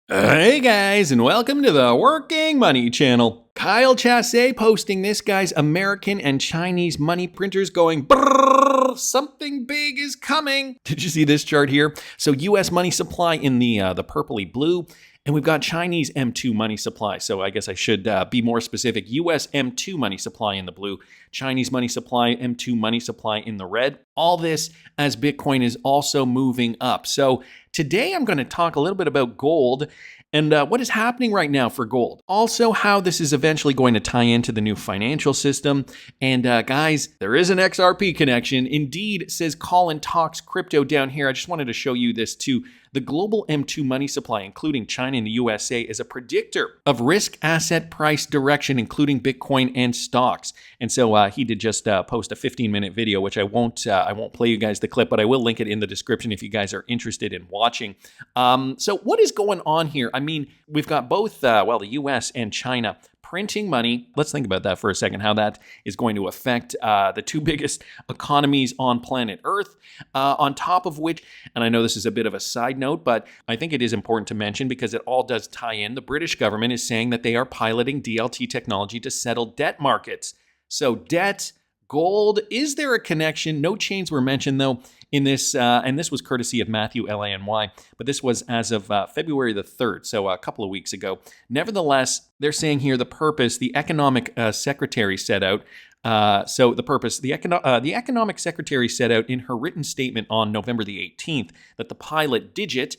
Hey guys, and welcome to the Working Money channel. Kyle Chassé posting this guy's American and Chinese money printers going brrrr, something big is coming. Did you see this chart here? So US money supply in the purpley blue, and we've got Chinese M2 money supply. So I guess I should be more specific. US M2 money supply in the blue, Chinese money supply, M2 money supply in the red. All this as Bitcoin is also moving up. So today I'm going to talk a little bit about gold and what is happening right now for gold. Also, how this is eventually going to tie into the new financial system. And guys, there is an XRP connection. Indeed, says Colin Talks Crypto down here. I just wanted to show you this too. The global M2 money supply, including China and the USA, is a predictor of risk asset price direction, including Bitcoin and stocks. And so he did just post a 15-minute video, which I won't play you guys the clip, but I will link it in the description if you guys are interested in watching. So what is going on here? I mean, we've got both, the US and China printing money. Let's think about that for a second, how that is going to affect the two biggest economies on planet Earth. On top of which, and I know this is a bit of a side note, but I think it is important to mention because it all does tie in. The British government is saying that they are piloting DLT technology to settle debt markets. So debt, gold, is there a connection? No chains were mentioned though in this, and this was courtesy of Matthew Lany, but this was as of February the 3rd, so a couple of weeks ago. Nevertheless, they're saying here the purpose, the economic secretary set out. The economic secretary set out in her written statement on November the 18th that the pilot DIGIT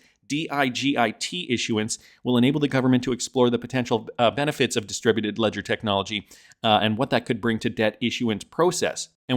issuance will enable the government to explore the potential benefits of distributed ledger technology and what that could bring to debt issuance process. As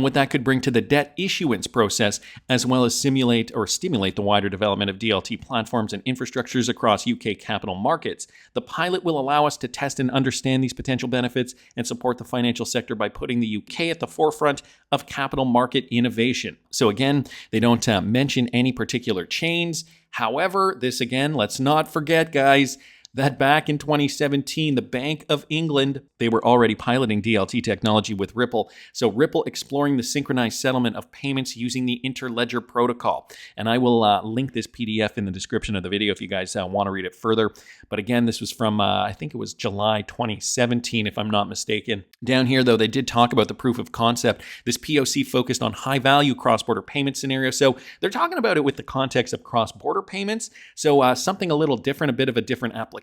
well as stimulate the wider development of DLT platforms and infrastructures across UK capital markets. The pilot will allow us to test and understand these potential benefits and support the financial sector by putting the UK at the forefront of capital market innovation. So again, they don't mention any particular chains. However, this again, let's not forget, guys, that back in 2017, the Bank of England, they were already piloting DLT technology with Ripple. So Ripple exploring the synchronized settlement of payments using the Interledger protocol. And I will link this PDF in the description of the video if you guys want to read it further. But again, this was from, I think it was July 2017, if I'm not mistaken. Down here, though, they did talk about the proof of concept. This POC focused on high-value cross-border payment scenario. So they're talking about it with the context of cross-border payments. So something a little different, a bit of a different application.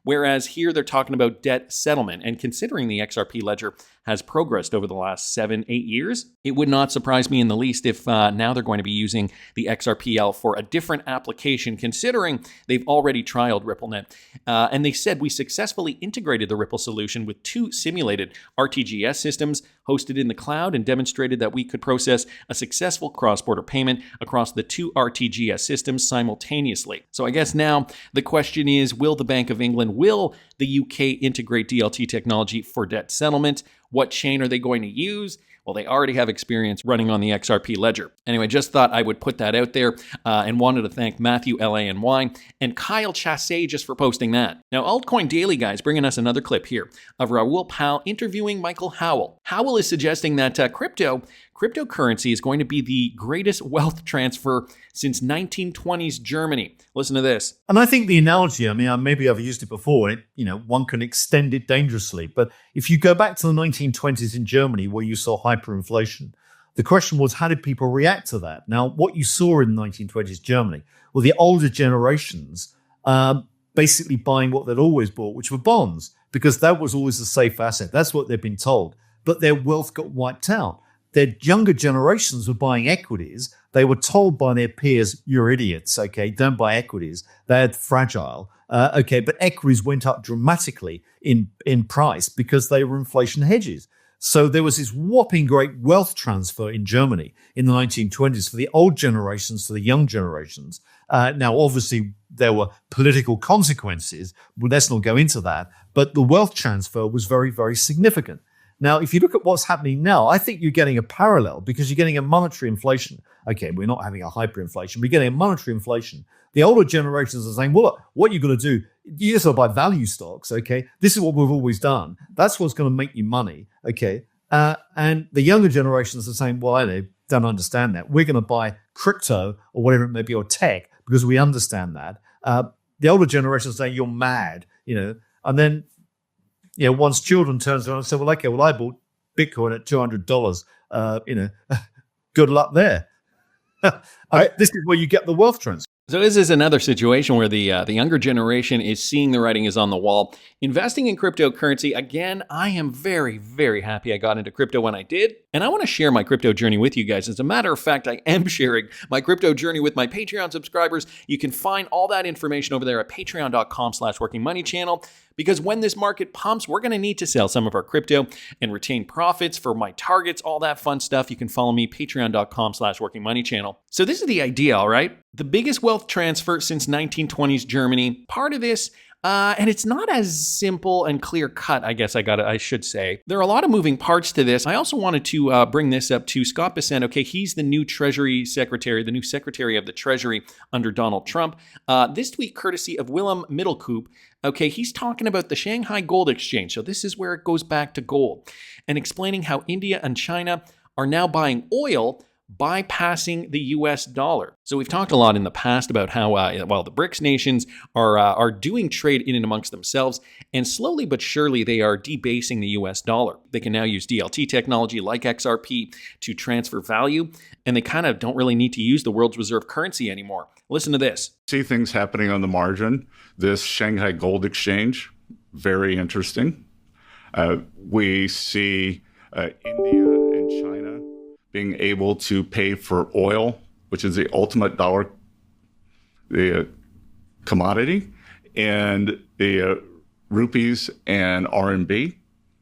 Whereas here they're talking about debt settlement. And considering the XRP ledger has progressed over the last 7-8 years, it would not surprise me in the least if now they're going to be using the XRPL for a different application, considering they've already trialed RippleNet. And they said we successfully integrated the Ripple solution with 2 simulated RTGS systems hosted in the cloud and demonstrated that we could process a successful cross-border payment across the 2 RTGS systems simultaneously. So I guess now the question is, will the Bank of England, will the UK integrate DLT technology for debt settlement? What chain are they going to use? Well, they already have experience running on the XRP ledger. Anyway, just thought I would put that out there and wanted to thank Matthew Lany and Kyle Chassé just for posting that. Now, Altcoin Daily, guys, bringing us another clip here of Raoul Pal interviewing Michael Howell. Howell is suggesting that cryptocurrency is going to be the greatest wealth transfer since 1920s Germany. Listen to this. And I think the analogy, I mean, maybe I've used it before, one can extend it dangerously. But if you go back to the 1920s in Germany, where you saw hyperinflation, the question was, how did people react to that? Now, what you saw in the 1920s Germany were the older generations basically buying what they'd always bought, which were bonds, because that was always a safe asset. That's what they'd been told. But their wealth got wiped out. Their younger generations were buying equities. They were told by their peers, you're idiots, okay, don't buy equities. They're fragile, but equities went up dramatically in price because they were inflation hedges. So there was this whopping great wealth transfer in Germany in the 1920s for the old generations to the young generations. Now, obviously, there were political consequences. Well, let's not go into that. But the wealth transfer was very, very significant. Now, if you look at what's happening now, I think you're getting a parallel because you're getting a monetary inflation. Okay, we're not having a hyperinflation. We're getting a monetary inflation. The older generations are saying, well, look, what you're going to do, you just got to buy value stocks, okay? This is what we've always done. That's what's going to make you money, okay? And the younger generations are saying, well, I don't understand that. We're going to buy crypto or whatever it may be, or tech, because we understand that. the older generation saying you're mad, and then one's children turns around and say, well, okay, well, I bought Bitcoin at $200. Good luck there. This is where you get the wealth transfer. So this is another situation where the younger generation is seeing the writing is on the wall. Investing in cryptocurrency, again, I am very, very happy I got into crypto when I did. And I want to share my crypto journey with you guys. As a matter of fact, I am sharing my crypto journey with my Patreon subscribers. You can find all that information over there at patreon.com/workingmoneychannel. Because when this market pumps, we're going to need to sell some of our crypto and retain profits for my targets, all that fun stuff. You can follow me, patreon.com/workingmoneychannel. So this is the idea, all right? The biggest wealth transfer since 1920s Germany. Part of this, and it's not as simple and clear cut, I should say. There are a lot of moving parts to this. I also wanted to bring this up to Scott Bessent. Okay, he's the new Treasury Secretary, the new Secretary of the Treasury under Donald Trump. This tweet courtesy of Willem Middelkoop. Okay, he's talking about the Shanghai Gold Exchange. So this is where it goes back to gold and explaining how India and China are now buying oil bypassing the US dollar. So we've talked a lot in the past about how, the BRICS nations are doing trade in and amongst themselves, and slowly but surely they are debasing the US dollar. They can now use DLT technology like XRP to transfer value, and they kind of don't really need to use the world's reserve currency anymore. Listen to this. See things happening on the margin. This Shanghai Gold Exchange, very interesting. We see India and China being able to pay for oil, which is the ultimate dollar, the commodity, and the rupees and RMB.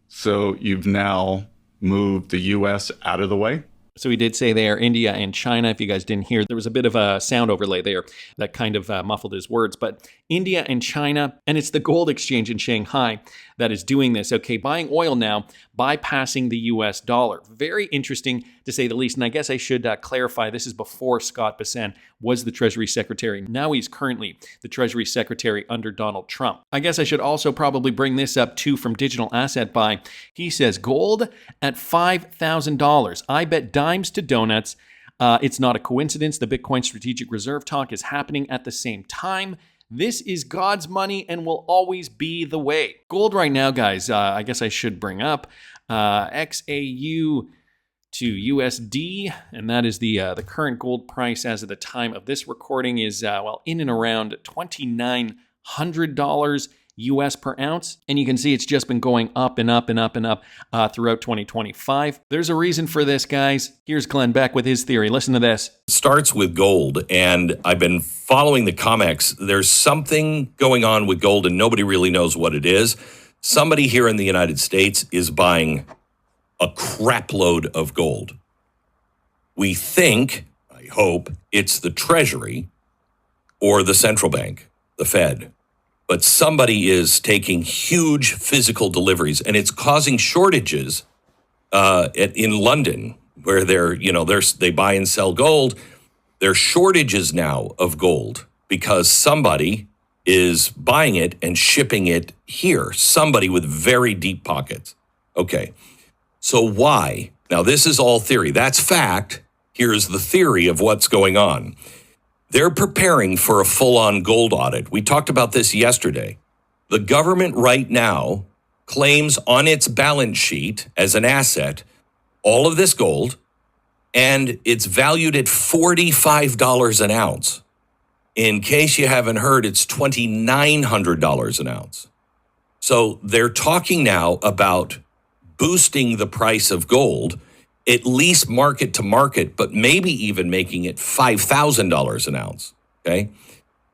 So you've now moved the U.S. out of the way. So he did say there, India and China. If you guys didn't hear, there was a bit of a sound overlay there that kind of muffled his words. But India and China, and it's the gold exchange in Shanghai that is doing this. Okay, buying oil now, bypassing the US dollar. Very interesting to say the least. And I guess I should clarify, this is before Scott Bessent was the Treasury Secretary. Now he's currently the Treasury Secretary under Donald Trump. I guess I should also probably bring this up too from Digital Asset Buy. He says, gold at $5,000. I bet dimes to donuts. It's not a coincidence. The Bitcoin Strategic Reserve talk is happening at the same time. This is God's money and will always be the way. Gold right now, guys, I guess I should bring up XAU to USD, and that is the current gold price as of the time of this recording is, in and around $2,900 US per ounce. And you can see it's just been going up and up and up and up throughout 2025. There's a reason for this, guys. Here's Glenn Beck with his theory. Listen to this. It starts with gold, and I've been following the Comex. There's something going on with gold, and nobody really knows what it is. Somebody here in the United States is buying a crap load of gold. We think, I hope, it's the Treasury or the central bank, the Fed. But somebody is taking huge physical deliveries, and it's causing shortages in London, where they buy and sell gold. There are shortages now of gold because somebody is buying it and shipping it here. Somebody with very deep pockets. Okay, so why? Now, this is all theory. That's fact. Here's the theory of what's going on. They're preparing for a full-on gold audit. We talked about this yesterday. The government right now claims on its balance sheet as an asset all of this gold, and it's valued at $45 an ounce. In case you haven't heard, it's $2,900 an ounce. So they're talking now about boosting the price of gold, at least market to market, but maybe even making it $5,000 an ounce, okay?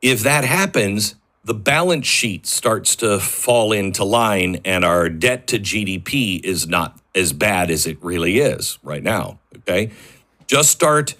If that happens, the balance sheet starts to fall into line and our debt to GDP is not as bad as it really is right now, okay? Just start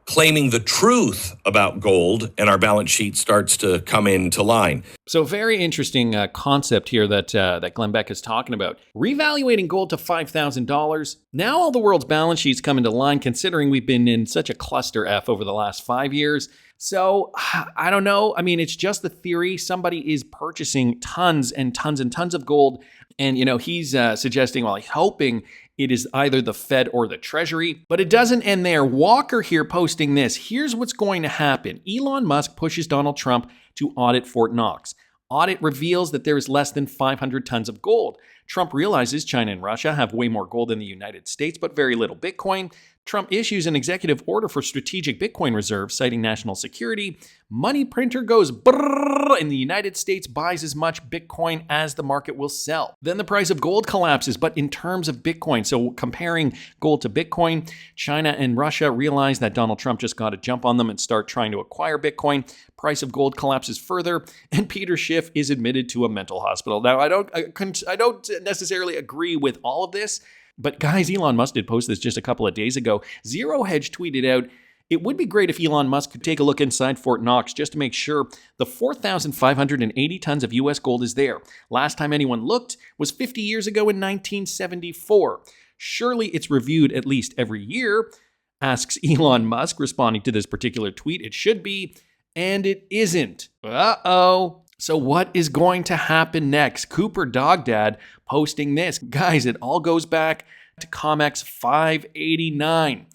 claiming the truth about gold and our balance sheet starts to come into line. So very interesting concept here that Glenn Beck is talking about. Revaluating gold to $5,000. Now all the world's balance sheets come into line, considering we've been in such a cluster F over the last 5 years. So I don't know. I mean, it's just the theory. Somebody is purchasing tons and tons and tons of gold. And, he's suggesting, he's hoping It is either the Fed or the Treasury. But it doesn't end there. Walker here posting this. Here's what's going to happen. Elon Musk pushes Donald Trump to audit Fort Knox. Audit reveals that there is less than 500 tons of gold. Trump realizes China and Russia have way more gold than the United States, but very little Bitcoin. Trump issues an executive order for strategic Bitcoin reserves, citing national security. Money printer goes brrrr, and the United States buys as much Bitcoin as the market will sell. Then the price of gold collapses, but in terms of Bitcoin. So comparing gold to Bitcoin, China and Russia realize that Donald Trump just got to jump on them and start trying to acquire Bitcoin. Price of gold collapses further, and Peter Schiff is admitted to a mental hospital. Now, I don't necessarily agree with all of this, but guys, Elon Musk did post this just a couple of days ago. Zero Hedge tweeted out, it would be great if Elon Musk could take a look inside Fort Knox just to make sure the 4,580 tons of U.S. gold is there. Last time anyone looked was 50 years ago in 1974. Surely it's reviewed at least every year, asks Elon Musk, responding to this particular tweet. It should be, and it isn't. Uh-oh. So what is going to happen next? Cooper Dogdad posting this. Guys, it all goes back to Comex 589.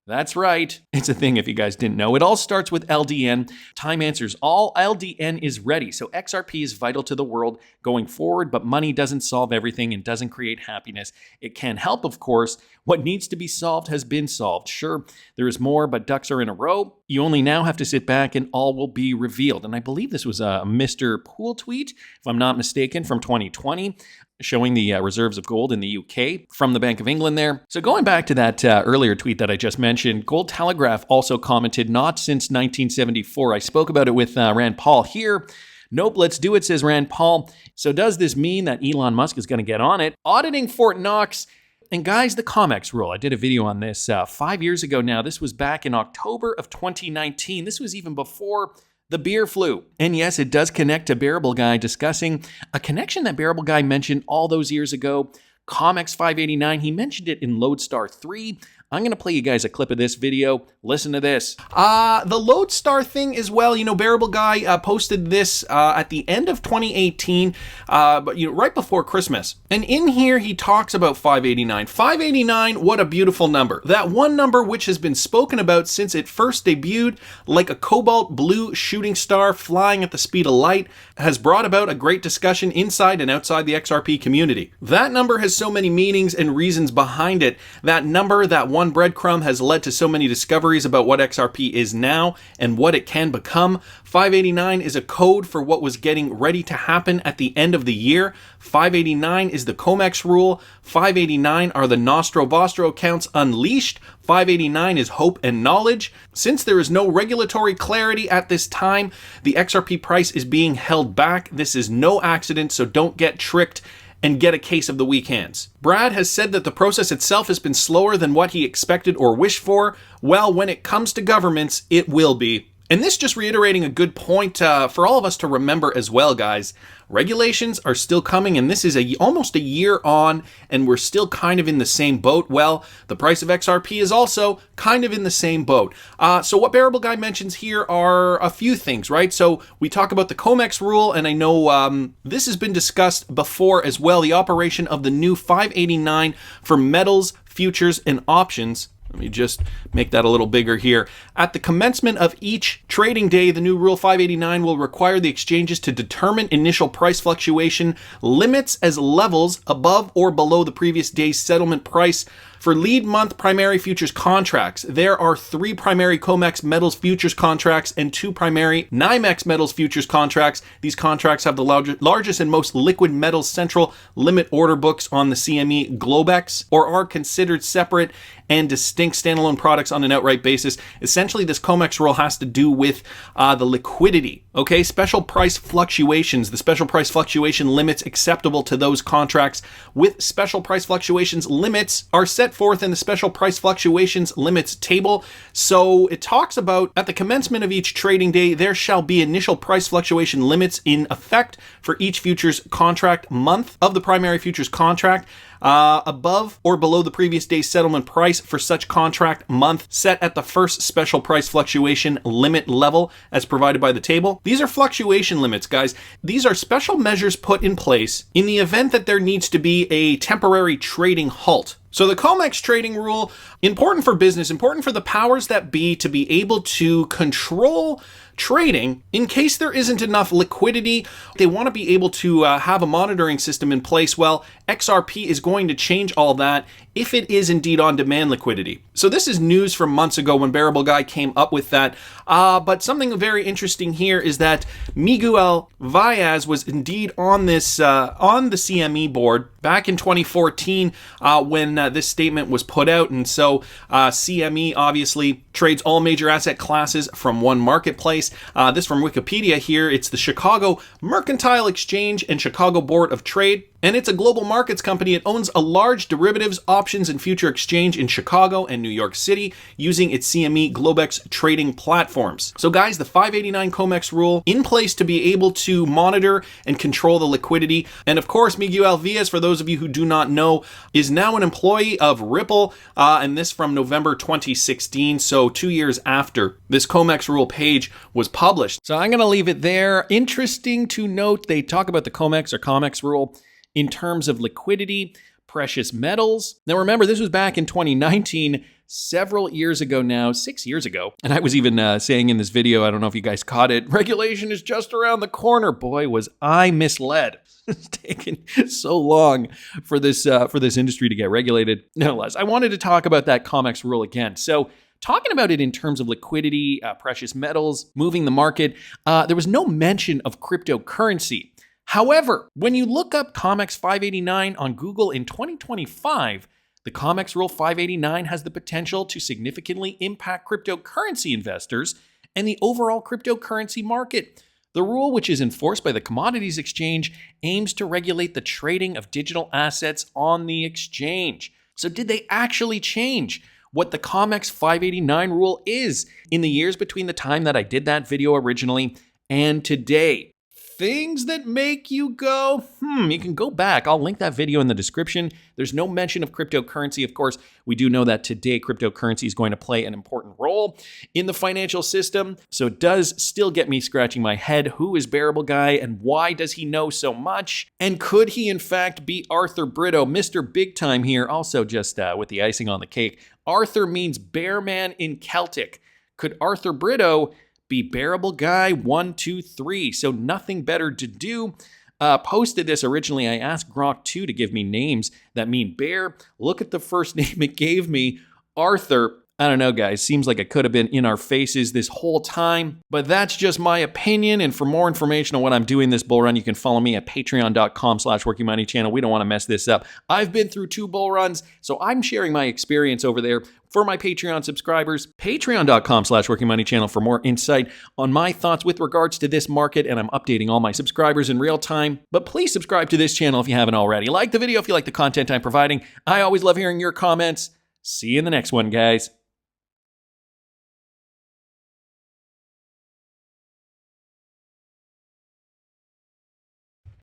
That's right. It's a thing if you guys didn't know. It all starts with LDN. Time answers all. LDN is ready. So XRP is vital to the world going forward, but money doesn't solve everything and doesn't create happiness. It can help, of course. What needs to be solved has been solved. Sure, there is more, but ducks are in a row. You only now have to sit back and all will be revealed. And I believe this was a Mr. Poole tweet, if I'm not mistaken, from 2020. Showing the reserves of gold in the UK from the Bank of England there. So going back to that earlier tweet that I just mentioned, Gold Telegraph also commented, not since 1974. I spoke about it with Rand Paul here. Nope, let's do it, says Rand Paul. So does this mean that Elon Musk is going to get on it? Auditing Fort Knox. And guys, the Comex rule. I did a video on this 5 years ago now. This was back in October of 2019. This was even before the beer flu. And yes, it does connect to Bearableguy, discussing a connection that Bearableguy mentioned all those years ago. Comex 589, he mentioned it in Lodestar 3. I'm going to play you guys a clip of this video. Listen to this. The Lodestar thing as well, Bearableguy posted this at the end of 2018, but right before Christmas. And in here, he talks about 589. 589, what a beautiful number. That one number which has been spoken about since it first debuted, like a cobalt blue shooting star flying at the speed of light, has brought about a great discussion inside and outside the XRP community. That number has so many meanings and reasons behind it. That number, that one breadcrumb, has led to so many discoveries about what XRP is now and what it can become. 589 is a code for what was getting ready to happen at the end of the year. 589 is the Comex rule. 589 are the Nostro Vostro accounts unleashed. 589 is hope and knowledge. Since there is no regulatory clarity at this time, the XRP price is being held back. This is no accident, so don't get tricked and get a case of the weak hands. Brad has said that the process itself has been slower than what he expected or wished for. Well, when it comes to governments, it will be. And this just reiterating a good point for all of us to remember as well, guys. Regulations are still coming, and this is almost a year on, and we're still kind of in the same boat. Well, the price of XRP is also kind of in the same boat. So what Bearableguy mentions here are a few things, right? So we talk about the Comex rule, and I know this has been discussed before as well, the operation of the new 589 for metals, futures, and options. Let me just make that a little bigger here. At the commencement of each trading day, the new Rule 589 will require the exchanges to determine initial price fluctuation limits as levels above or below the previous day's settlement price. For lead month primary futures contracts, there are 3 primary Comex metals futures contracts and 2 primary NYMEX metals futures contracts. These contracts have the largest and most liquid metals central limit order books on the CME Globex, or are considered separate and distinct standalone products on an outright basis. Essentially, this Comex rule has to do with the liquidity. Okay, special price fluctuations, the special price fluctuation limits acceptable to those contracts with special price fluctuations limits are set forth in the special price fluctuations limits table. So it talks about at the commencement of each trading day, there shall be initial price fluctuation limits in effect for each futures contract month of the primary futures contract. above or below the previous day's settlement price for such contract month set at the first special price fluctuation limit level as provided by the table. These are fluctuation limits, guys. These are special measures put in place in the event that there needs to be a temporary trading halt. So the Comex trading rule, important for business, important for the powers that be to be able to control trading in case there isn't enough liquidity. They want to be able to have a monitoring system in place. Well, XRP is going to change all that if it is indeed on demand liquidity. So this is news from months ago when Bearableguy came up with that. But something very interesting here is that Miguel Valles was indeed on this on the CME board back in 2014 when this statement was put out. And so CME obviously trades all major asset classes from one marketplace. This from Wikipedia here. It's the Chicago Mercantile Exchange and Chicago Board of Trade. And it's a global markets company. It owns a large derivatives, options, and future exchange in Chicago and New York City using its CME Globex trading platforms. So guys, the 589 Comex rule in place to be able to monitor and control the liquidity. And of course, Miguel Valles, for those of you who do not know, is now an employee of Ripple, and this from November 2016, so 2 years after this Comex rule page was published. So I'm going to leave it there. Interesting to note, they talk about the Comex or Comex rule in terms of liquidity, precious metals. Now remember, this was back in 2019, several years ago now, 6 years ago. And I was even saying in this video, I don't know if you guys caught it, regulation is just around the corner. Boy, was I misled. It's taken so long for this industry to get regulated. Nonetheless, I wanted to talk about that Comex rule again. So talking about it in terms of liquidity, precious metals, moving the market, there was no mention of cryptocurrency. However, when you look up Comex 589 on Google in 2025, the Comex Rule 589 has the potential to significantly impact cryptocurrency investors and the overall cryptocurrency market. The rule, which is enforced by the Commodities Exchange, aims to regulate the trading of digital assets on the exchange. So did they actually change what the Comex 589 rule is in the years between the time that I did that video originally and today? Things that make you go, you can go back. I'll link that video in the description. There's no mention of cryptocurrency. Of course, we do know that today cryptocurrency is going to play an important role in the financial system. So it does still get me scratching my head. Who is Bearableguy and why does he know so much? And could he in fact be Arthur Britto, Mr. Big Time here? Also just with the icing on the cake. Arthur means bear man in Celtic. Could Arthur Britto be Bearableguy123? So nothing better to do. Posted this originally. I asked Grok2 to give me names that mean bear. Look at the first name it gave me, Arthur. I don't know, guys. Seems like it could have been in our faces this whole time, but that's just my opinion. And for more information on what I'm doing this bull run, you can follow me at patreon.com/workingmoneychannel. We don't want to mess this up. I've been through 2 bull runs, so I'm sharing my experience over there for my Patreon subscribers. Patreon.com/workingmoneychannel for more insight on my thoughts with regards to this market, and I'm updating all my subscribers in real time. But please subscribe to this channel if you haven't already. Like the video if you like the content I'm providing. I always love hearing your comments. See you in the next one, guys.